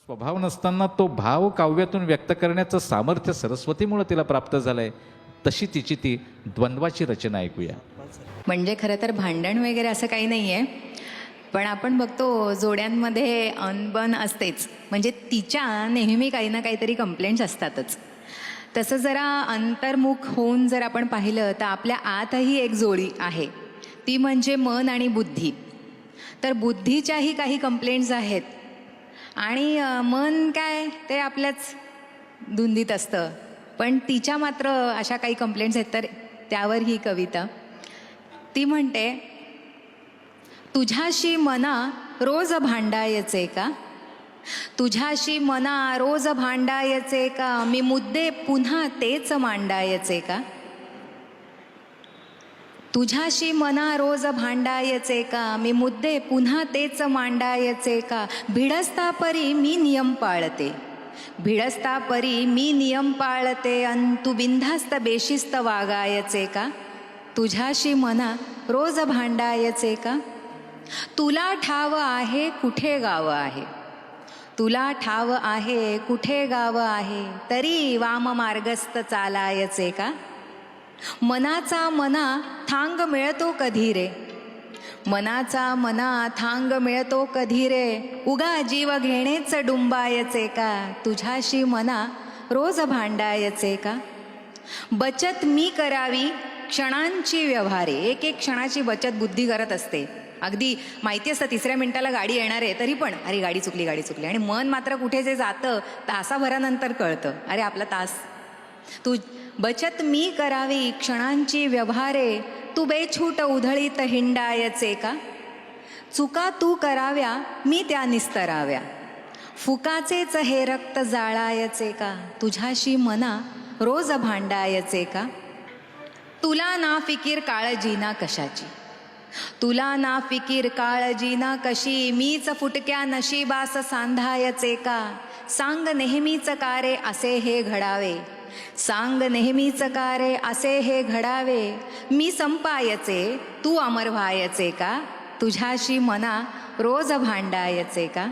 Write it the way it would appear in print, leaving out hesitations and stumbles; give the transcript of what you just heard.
स्वभाव नसताना तो भाव काव्यातून व्यक्त करण्याचं सामर्थ्य सरस्वतीमुळे तिला प्राप्त झालंय. तशी तिची ती द्वंद्वाची रचना ऐकूया. म्हणजे खरं तर भांडण वगैरे असं काही नाही आहे, पण आपण बघतो जोड्यांमध्ये अनबन असतेच. म्हणजे तिच्या नेहमी काही ना काहीतरी कंप्लेंट्स असतातच. तसं जरा अंतर्मुख होऊन जर आपण पाहिलं तर आपल्या आतही एक जोडी आहे, ती म्हणजे मन आणि बुद्धी. तर बुद्धीच्याही काही कंप्लेंट्स आहेत आणि मन काय ते आपल्याच धुंदीत असतं. पण तिच्या मात्र अशा काही कंप्लेंट्स आहेत. तर त्यावर ही कविता. ती म्हणते, तुझ्याशी मना रोज भांडायचे का, तुझ्याशी मना रोज भांडायचे का, मी मुद्दे पुन्हा तेच मांडायचे का, तुझ्याशी मना रोज भांडायचे का, मी मुद्दे पुन्हा तेच मांडायचे का, भिडस्ता परी मी नियम पाळते, भिडस्ता परी मी नियम पाळते, अन तू बिनधास्त बेशिस्त वागायचे का, तुझ्याशी मना रोज भांडायचे का, तुला ठाव आहे कुठे गाव आहे, तुला ठाव आहे कुठे गाव आहे, तरी वाम मार्गस्थ चालायचे का, मनाचा मना थांग मिळतो कधी रे, मनाचा मना थांग मिळतो कधी रे, उगा जीव घेणेच डुंबायचे का, तुझ्याशी मना रोज भांडायचे का, बचत मी करावी क्षणांची व्यवहारे. एक एक क्षणाची बचत बुद्धी करत असते. अगदी माहिती असतं 3ऱ्या मिनिटाला गाडी येणार आहे, तरी पण अरे गाडी चुकली गाडी चुकली. आणि मन मात्र कुठे जे जातं तासाभरानंतर कळतं, अरे आपला तास. तू बचत मी करावी क्षणांची व्यवहारे, तू बेछूट उधळीत हिंडायचे का, चुका तू कराव्या मी त्या निस्तराव्या, फुकाचेच हे रक्त जाळायचे का, तुझ्याशी मना रोज भांडायचे का, तुला ना फिकीर काळजी ना कशाची, तुला ना फिकीर काळजी ना कशी, मीच फुटक्या नशिबास सांधायचे का, सांग नेहमीच कारे असे हे घडावे, सांग नेहमीच कारे असे हे घडावे, मी संपायचे तू अमर व्हायचे का, तुझ्याशी मना रोज भांडायचे का.